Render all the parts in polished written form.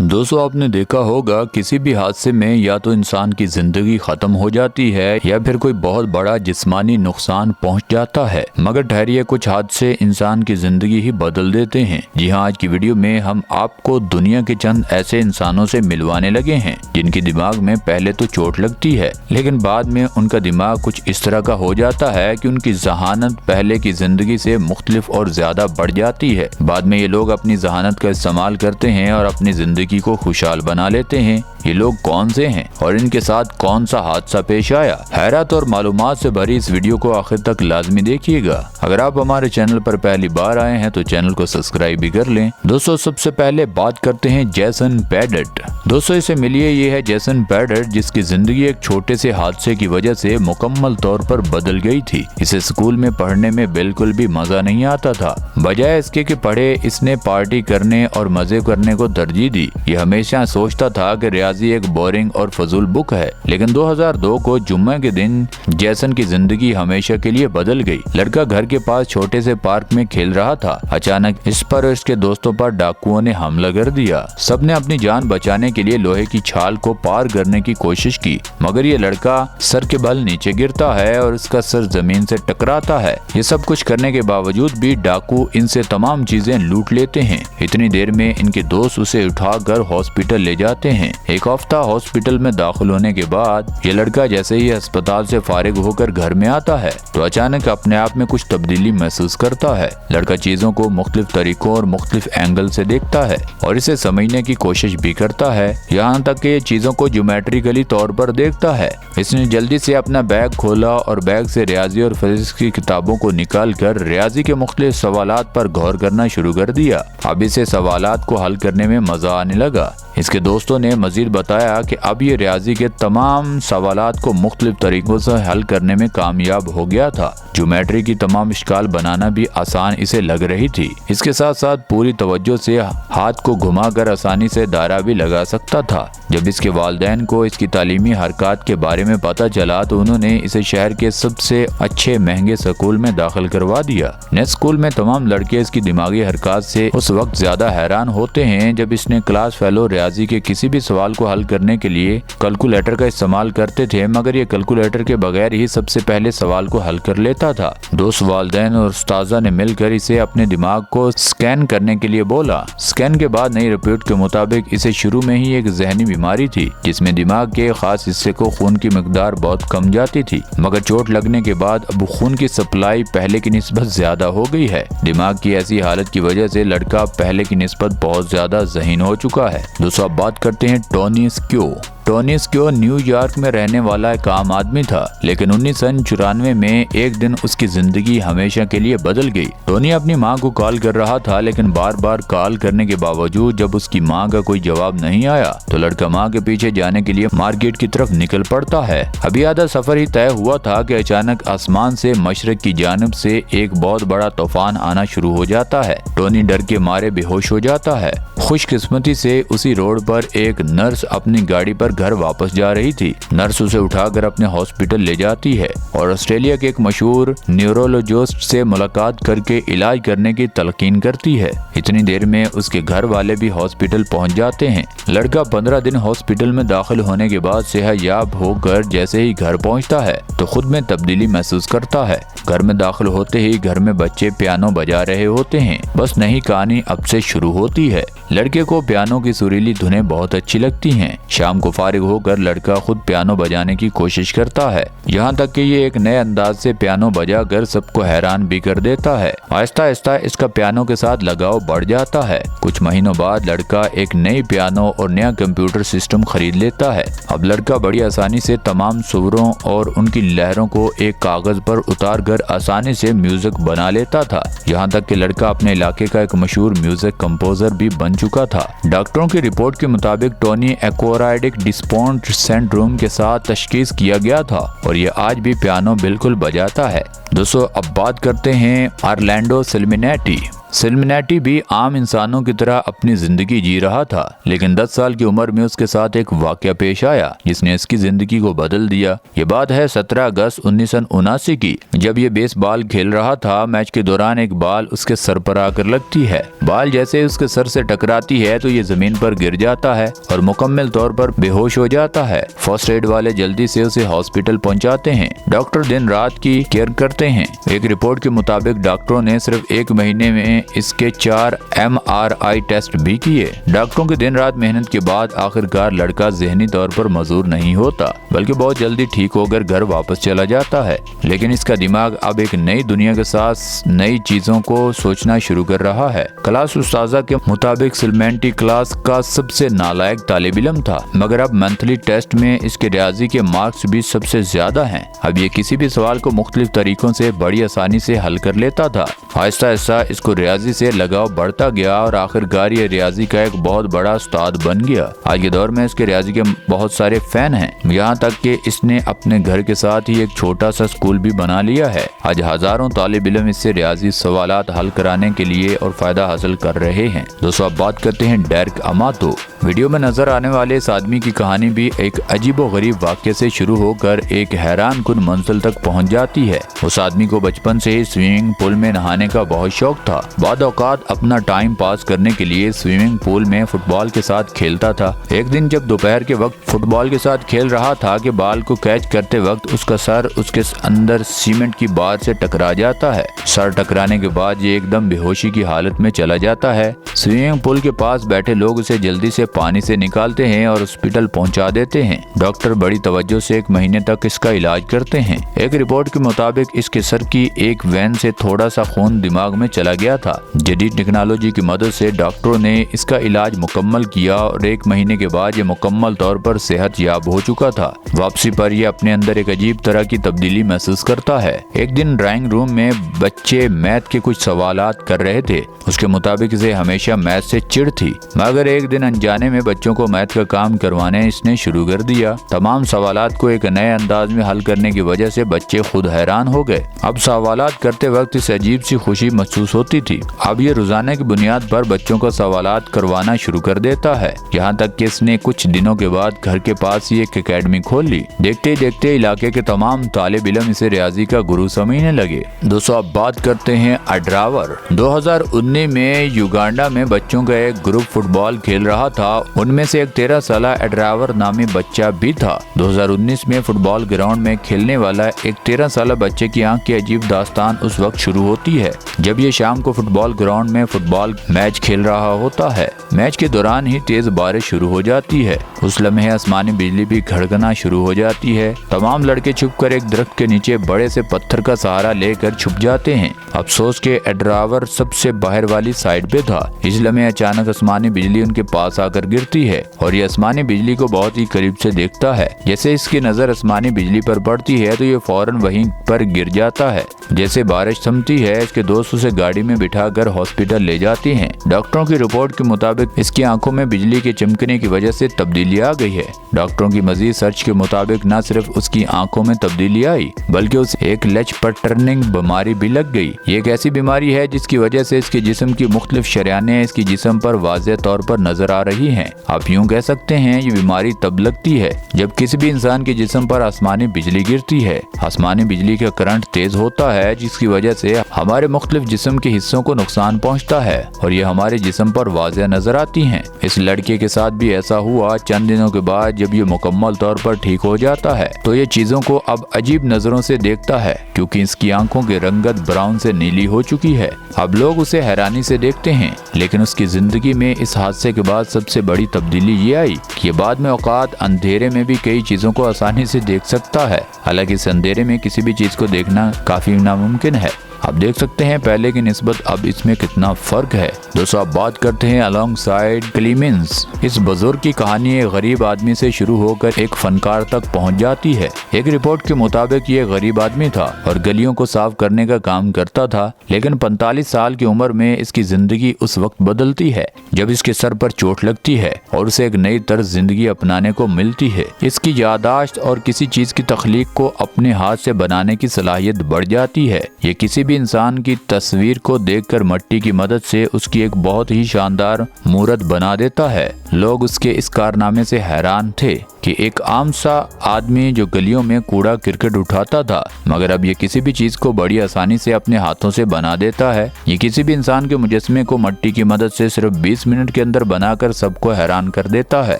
दोस्तों आपने देखा होगा किसी भी हादसे में या तो इंसान की जिंदगी खत्म हो जाती है या फिर कोई बहुत बड़ा जिस्मानी नुकसान पहुंच जाता है, मगर ठहरिए कुछ हादसे इंसान की जिंदगी ही बदल देते हैं। जी हाँ, आज की वीडियो में हम आपको दुनिया के चंद ऐसे इंसानों से मिलवाने लगे हैं जिनके दिमाग में पहले तो चोट लगती है लेकिन बाद में उनका दिमाग कुछ इस तरह का हो जाता है कि उनकी जहानत पहले की जिंदगी से मुख्तलिफ और ज्यादा बढ़ जाती है। बाद में ये लोग अपनी जहानत का इस्तेमाल करते हैं और अपनी जिंदगी को खुशहाल बना लेते हैं। ये लोग कौन से हैं और इनके साथ कौन सा हादसा पेश आया? हैरत और मालूमात से भरी इस वीडियो को आखिर तक लाजमी देखिएगा। अगर आप हमारे चैनल पर पहली बार आए हैं तो चैनल को सब्सक्राइब भी कर लें। दोस्तों सबसे पहले बात करते हैं जेसन पैडेट। दोस्तों इसे मिलिए, ये है जेसन पैडेट जिसकी जिंदगी एक छोटे से हादसे की वजह से मुकम्मल तौर पर बदल गई थी। इसे स्कूल में पढ़ने में बिल्कुल भी मजा नहीं आता था। बजाय इसके कि पढ़े, इसने पार्टी करने और मजे करने को तरजीह दी। ये हमेशा सोचता था कि रियाजी एक बोरिंग और फजूल बुक है। लेकिन 2002 को जुम्मे के दिन जेसन की जिंदगी हमेशा के लिए बदल गई। लड़का घर के पास छोटे से पार्क में खेल रहा था। अचानक इस पर और इसके दोस्तों पर डाकुओं ने हमला कर दिया। सबने अपनी जान बचाने के लिए लोहे की छाल को पार करने की कोशिश की, मगर ये लड़का सर के बल नीचे गिरता है और इसका सर जमीन से टकराता है। ये सब कुछ करने के बावजूद भी डाकू इनसे तमाम चीजें लूट लेते हैं। इतनी देर में इनके दोस्त उसे उठाकर हॉस्पिटल ले जाते हैं। एक हफ्ता हॉस्पिटल में दाखिल होने के बाद ये लड़का जैसे ही अस्पताल से फारिग होकर घर में आता है तो अचानक अपने आप में कुछ तब्दीली महसूस करता है। लड़का चीजों को मुख्तलिफ तरीकों और मुख्तलिफ एंगल से देखता है और इसे समझने की कोशिश भी करता है, यहाँ तक कि ये चीजों को ज्योमेट्रिकली तौर पर देखता है। इसने जल्दी से अपना बैग खोला और बैग से रियाजी और फिजिक्स की किताबों को निकाल कर रियाजी के मुख्तलिफ सवालात पर गौर करना शुरू कर दिया। अब इसे सवालात को हल करने में मजा आने लगा। इसके दोस्तों ने मजीद बताया कि अब ये रियाजी के तमाम सवालात को मुख्तलिफ तरीकों से हल करने में कामयाब हो गया था। ज्योमेट्री की तमाम इश्काल बनाना भी आसान इसे लग रही थी। इसके साथ साथ पूरी तवज्जो से हाथ को घुमाकर आसानी से दायरा भी लगा सकता था। जब इसके वालिदैन को इसकी तालीमी हरकत के बारे में पता चला तो उन्होंने इसे शहर के सबसे अच्छे महंगे स्कूल में दाखिल करवा दिया। नए स्कूल में तमाम लड़के इसकी दिमागी हरकत से उस वक्त ज्यादा हैरान होते हैं जब इसने क्लास फेलो रियाजी के किसी भी सवाल को हल करने के लिए कैलकुलेटर का इस्तेमाल करते थे, मगर ये कैलकुलेटर के बगैर ही सबसे पहले सवाल को हल कर लेता था। दोस्त, वालिदैन और उस्ताजा ने मिलकर इसे अपने दिमाग को स्कैन करने के लिए बोला। स्कैन के बाद नई रिपोर्ट के मुताबिक इसे शुरू में ही एक जहनी बीमारी थी जिसमें दिमाग के खास हिस्से को खून की मिकदार बहुत कम जाती थी, मगर चोट लगने के बाद अब खून की सप्लाई पहले की निस्बत ज्यादा हो गई है। दिमाग की ऐसी हालत की वजह से लड़का पहले की निस्बत बहुत ज्यादा ज़हीन हो चुका है। दोस्तों अब बात करते हैं Tony skew. Tony skew New York में रहने वाला एक आम आदमी था, लेकिन 1994 में एक दिन उसकी जिंदगी हमेशा के लिए बदल गई। टोनी अपनी मां को कॉल कर रहा था, लेकिन बार बार कॉल करने के बावजूद जब उसकी मां का कोई जवाब नहीं आया तो लड़का मां के पीछे जाने के लिए मार्केट की तरफ निकल पड़ता है। अभी आधा सफर ही तय हुआ था कि अचानक आसमान से मशरक की जानिब से एक बहुत बड़ा तूफान आना शुरू हो जाता है। टोनी डर के मारे बेहोश हो जाता है। खुशकिस्मती से उसी रोड पर एक नर्स अपनी गाड़ी पर घर वापस जा रही थी। नर्स उसे उठाकर अपने हॉस्पिटल ले जाती है और ऑस्ट्रेलिया के एक मशहूर न्यूरोलॉजिस्ट से मुलाकात करके इलाज करने की तलकीन करती है। इतनी देर में उसके घर वाले भी हॉस्पिटल पहुंच जाते हैं। लड़का 15 दिन हॉस्पिटल में दाखिल होने के बाद सेहतयाब होकर जैसे ही घर पहुंचता है तो खुद में तब्दीली महसूस करता है। घर में दाखिल होते ही घर में बच्चे पियानो बजा रहे होते हैं। बस नई कहानी अब से शुरू होती है। लड़के को पियानो की सुरीली धुनें बहुत अच्छी लगती हैं। शाम को फारिग होकर लड़का खुद पियानो बजाने की कोशिश करता है, यहाँ तक कि ये एक नए अंदाज से पियानो बजाकर सबको हैरान भी कर देता है। आहिस्ता आहिस्ता इसका पियानो के साथ लगाव बढ़ जाता है। कुछ महीनों बाद लड़का एक नई पियानो और नया कंप्यूटर सिस्टम खरीद लेता है। अब लड़का बड़ी आसानी से तमाम सुरों और उनकी लहरों को एक कागज पर उतार कर आसानी से म्यूजिक बना लेता था, यहाँ तक कि लड़का अपने इलाके का एक मशहूर म्यूजिक कंपोजर भी बन चुका था। डॉक्टरों की रिपोर्ट के मुताबिक टोनी एक्वायर्ड डिस्पोन्ट सिंड्रोम के साथ तशखीस किया गया था और ये आज भी पियानो बिल्कुल बजाता है। दोस्तों अब बात करते हैं ऑरलैंडो सिल्मिनेटी। सिल्मिनेटी भी आम इंसानों की तरह अपनी जिंदगी जी रहा था, लेकिन 10 साल की उम्र में उसके साथ एक वाकया पेश आया जिसने इसकी जिंदगी को बदल दिया। ये बात है 17 अगस्त 1979 की, जब ये बेसबॉल खेल रहा था। मैच के दौरान एक बाल उसके सर पर आकर लगती है। बाल जैसे उसके सर से टकराती है तो ये जमीन पर गिर जाता है और मुकम्मल तौर पर बेहोश हो जाता है। फर्स्ट एड वाले जल्दी से उसे हॉस्पिटल पहुंचाते हैं। डॉक्टर दिन रात की केयर करते हैं। एक रिपोर्ट के मुताबिक डॉक्टरों ने सिर्फ 1 महीने में इसके 4 MRI टेस्ट भी किए। डॉक्टरों की दिन रात मेहनत के बाद आखिरकार लड़का ज़हनी तौर पर मजबूर नहीं होता, बल्कि बहुत जल्दी ठीक होकर घर वापस चला जाता है। लेकिन इसका दिमाग अब एक नई दुनिया के साथ नई चीजों को सोचना शुरू कर रहा है। क्लास उस्ताजा के मुताबिक सिल्मिनेटी क्लास का सबसे नालायक तालिब इल्म था, मगर अब मंथली टेस्ट में इसके रियाजी के मार्क्स भी सबसे ज्यादा हैं। अब ये किसी भी सवाल को मुख्तलिफ तरीकों से बड़ी आसानी से हल कर लेता था। आहिस्ता आहिस्ता इसको रियाजी से लगाव बढ़ता गया और आखिरकार ये रियाजी का एक बहुत बड़ा उस्ताद बन गया। आज के दौर में इसके रियाजी के बहुत सारे फैन हैं, यहाँ तक कि इसने अपने घर के साथ ही एक छोटा सा स्कूल भी बना लिया है। आज हजारों तालिब इल्म इससे रियाजी सवालात हल कराने के लिए और फायदा हासिल कर रहे हैं। दोस्तों, अब बात करते हैं डेरेक अमातो। वीडियो में नजर आने वाले इस आदमी की कहानी भी एक अजीबो गरीब वाक्य से शुरू होकर एक हैरान कुन मंजिल तक पहुंच जाती है। उस आदमी को बचपन से ही स्विमिंग पूल में नहाने का बहुत शौक था। बाद औकात अपना टाइम पास करने के लिए स्विमिंग पूल में फुटबॉल के साथ खेलता था। एक दिन जब दोपहर के वक्त फुटबॉल के साथ खेल रहा था कि बाल को कैच करते वक्त उसका सर उसके अंदर सीमेंट की बार से टकरा जाता है। सर टकराने के बाद ये एकदम बेहोशी की हालत में चला जाता है। स्विमिंग पूल के पास बैठे लोग उसे जल्दी से पानी से निकालते हैं और हॉस्पिटल पहुंचा देते हैं। डॉक्टर बड़ी तवज्जो से 1 महीने तक इसका इलाज करते हैं। एक रिपोर्ट के मुताबिक इसके सर की एक वेन से थोड़ा सा खून दिमाग में चला गया था। जदीद टेक्नोलॉजी की मदद से डॉक्टरों ने इसका इलाज मुकम्मल किया और 1 महीने के बाद ये मुकम्मल तौर पर सेहत याब हो चुका था। वापसी पर यह अपने अंदर एक अजीब तरह की तब्दीली महसूस करता है। एक दिन ड्राइंग रूम में बच्चे मैथ के कुछ सवालात कर रहे थे। उसके मुताबिक इसे हमेशा मैथ से चिढ़ थी, मगर एक दिन अनजाने में बच्चों को मैथ का काम करवाने इसने शुरू कर दिया। तमाम सवालात को एक नए अंदाज में हल करने की वजह से बच्चे खुद हैरान हो गए। अब सवालात करते वक्त इसे अजीब सी खुशी महसूस होती थी। अब ये रोजाना की बुनियाद पर बच्चों को सवालात करवाना शुरू कर देता है, यहाँ तक कि इसने कुछ दिनों के बाद घर के पास ही एक एकेडमी खोल ली। देखते ही देखते इलाके के तमाम तालिब इल्म इसे रियाजी का गुरु समझने लगे। दोस्तों, अब बात करते हैं अड्रावर। 2019 में युगांडा में बच्चों का एक ग्रुप फुटबॉल खेल रहा था। उनमें से एक 13 साल अड्रावर नामी बच्चा भी था। 2019 में फुटबॉल ग्राउंड में खेलने वाला एक 13 साल बच्चे की आंख की अजीब दास्तान उस वक्त शुरू होती है जब ये शाम को फुटबॉल ग्राउंड में फुटबॉल मैच खेल रहा होता है। मैच के दौरान ही तेज बारिश शुरू हो जाती है। उस लम्हे आसमानी बिजली भी खड़कना शुरू हो जाती है। तमाम लड़के छुपकर एक दरख्त के नीचे बड़े से पत्थर का सहारा लेकर छुप जाते हैं। अफसोस के अड्रावर सबसे बाहर वाली साइड पे था। इस लम्हे अचानक आसमानी बिजली उनके पास आकर गिरती है और ये आसमानी बिजली को बहुत ही करीब से देखता है। जैसे इसकी नजर आसमानी बिजली पर पड़ती है तो ये फौरन वहीं पर गिर जाता है। जैसे बारिश थमती है, इसके दोस्त उसे गाड़ी में बिठाकर हॉस्पिटल ले जाते हैं। डॉक्टरों की रिपोर्ट के मुताबिक इसकी आंखों में बिजली के चमकने की वजह से तब्दीली आ गई है। डॉक्टरों की मजीद सर्च के मुताबिक न सिर्फ उसकी आंखों में तब्दीली आई, बल्कि उसे एक लच पर टर्निंग बीमारी भी लग गई। ये एक ऐसी बीमारी है जिसकी वजह से इसके जिस्म की मुख्तलिफ शरियानें इसकी जिस्म पर वाज़ेह तौर पर नजर आ रही हैं। आप यूँ कह सकते हैं ये बीमारी तब लगती है जब किसी भी इंसान के जिस्म पर आसमानी बिजली गिरती है। आसमानी बिजली का करंट तेज होता है जिसकी वजह से हमारे मुख्तलिफ जिस्म के हिस्सों को नुकसान पहुंचता है और ये हमारे जिस्म पर वाज़ेह नजर आती हैं। इस लड़के के साथ भी ऐसा हुआ। चंद दिनों के बाद जब ये मुकम्मल तौर पर ठीक हो जाता है तो ये चीजों को अब अजीब नजरों से देखता है, क्योंकि इसकी आंखों की रंगत ब्राउन से नीली हो चुकी है। अब लोग उसे हैरानी से देखते हैं, लेकिन उसकी जिंदगी में इस हादसे के बाद सबसे बड़ी तब्दीली ये आई कि ये बाद में औकात अंधेरे में भी कई चीजों को आसानी से देख सकता है। हालांकि इस अंधेरे में किसी भी चीज को देखना काफी नामुमकिन है। आप देख सकते हैं पहले की निस्बत अब इसमें कितना फर्क है। दोस्तों, अब बात करते हैं अलोंगसाइड क्लीमेंस। इस बुजुर्ग की कहानी एक गरीब आदमी से शुरू होकर एक फनकार तक पहुंच जाती है। एक रिपोर्ट के मुताबिक ये गरीब आदमी था और गलियों को साफ करने का काम करता था, लेकिन 45 साल की उम्र में इसकी जिंदगी उस वक्त बदलती है जब इसके सर पर चोट लगती है और उसे एक नई तर्ज जिंदगी अपनाने को मिलती है। इसकी यादाश्त और किसी चीज की तख्लीक को अपने हाथ से बनाने की सलाहियत बढ़ जाती है। ये किसी भी इंसान की तस्वीर को देखकर मिट्टी की मदद से उसकी एक बहुत ही शानदार मूर्त बना देता है। लोग उसके इस कारनामे से हैरान थे कि एक आम सा आदमी जो गलियों में कूड़ा करकट उठाता था, मगर अब ये किसी भी चीज को बड़ी आसानी से अपने हाथों से बना देता है। ये किसी भी इंसान के मुजस्मे को मिट्टी की मदद से सिर्फ 20 मिनट के अंदर बनाकर सबको हैरान कर देता है।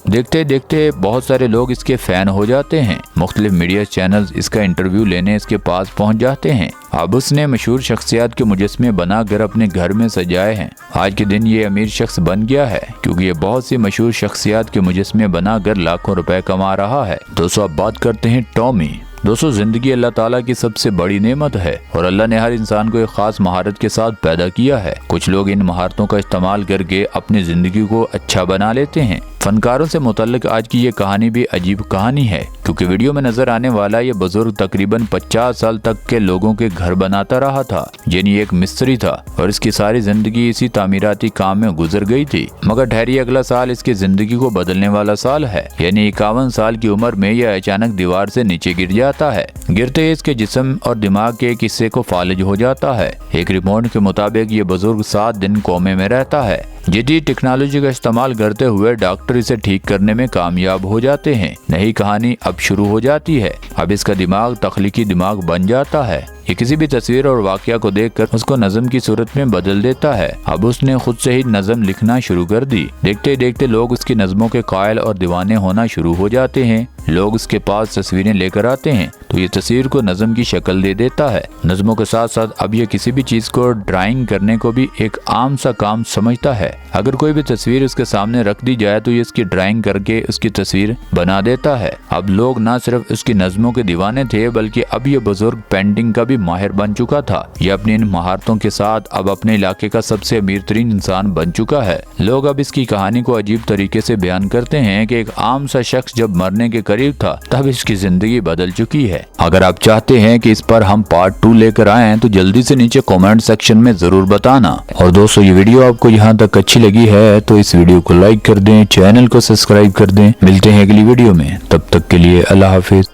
देखते देखते बहुत सारे लोग इसके फैन हो जाते हैं। मुख्तलिफ मीडिया चैनल्स इसका इंटरव्यू लेने इसके पास पहुंच जाते हैं। अब उसने मशहूर शख्सियत के मुजस्मे बनाकर अपने घर में सजाए हैं। आज के दिन ये अमीर शख्स बन गया है क्योंकि ये बहुत सी मशहूर शख्सियत के मुजस्मे बनाकर लाखों रुपए कमा रहा है। दोस्तों अब बात करते हैं टॉमी। दोस्तों जिंदगी अल्लाह ताला की सबसे बड़ी नेमत है और अल्लाह ने हर इंसान को एक खास महारत के साथ पैदा किया है। कुछ लोग इन महारतों का इस्तेमाल करके अपनी जिंदगी को अच्छा बना लेते हैं। फनकारों से मुतल्लिक आज की ये कहानी भी अजीब कहानी है क्योंकि वीडियो में नजर आने वाला ये बुजुर्ग तकरीबन 50 साल तक के लोगों के घर बनाता रहा था। यानी एक मिस्त्री था और इसकी सारी जिंदगी इसी तामीराती काम में गुजर गई थी। मगर ठहरिए अगला साल इसकी जिंदगी को बदलने वाला साल है। यानी 51 साल की उम्र में यह अचानक दीवार से नीचे गिर जाता है। गिरते ही इसके जिस्म और दिमाग के एक हिस्से को फालिज हो जाता है। एक रिपोर्ट के मुताबिक ये बुजुर्ग 7 दिन कोमे में रहता है। जदीद टेक्नोलॉजी का इस्तेमाल करते हुए डॉक्टर इसे ठीक करने में कामयाब हो जाते हैं। नई कहानी अब शुरू हो जाती है। अब इसका दिमाग तख्लीकी दिमाग बन जाता है। ये किसी भी तस्वीर और वाकया को देखकर उसको नज़म की सूरत में बदल देता है। अब उसने खुद से ही नज़म लिखना शुरू कर दी। देखते देखते लोग उसकी नज़मों के कायल और दीवाने होना शुरू हो जाते हैं। लोग उसके पास तस्वीरें लेकर आते हैं तो ये तस्वीर को नज़म की शक्ल दे देता है। नज़मों के साथ साथ अब ये किसी भी चीज को ड्राइंग करने को भी एक आम सा काम समझता है। अगर कोई भी तस्वीर उसके सामने रख दी जाए तो ये इसकी ड्राइंग करके उसकी तस्वीर बना देता है। अब लोग न सिर्फ उसकी नज़मों के दीवाने थे बल्कि अब ये बुजुर्ग पेंटिंग का भी माहिर बन चुका था। ये अपनी इन महारतों के साथ अब अपने इलाके का सबसे अमीर तरीन इंसान बन चुका है। लोग अब इसकी कहानी को अजीब तरीके से बयान करते हैं कि एक आम सा शख्स जब मरने के करीब था तब इसकी जिंदगी बदल चुकी है। अगर आप चाहते हैं कि इस पर हम पार्ट 2 लेकर आएं तो जल्दी से नीचे कमेंट सेक्शन में जरूर बताना। और दोस्तों ये वीडियो आपको यहाँ तक अच्छी लगी है तो इस वीडियो को लाइक कर दें, चैनल को सब्सक्राइब कर दें। मिलते हैं अगली वीडियो में, तब तक के लिए अल्लाह हाफिज।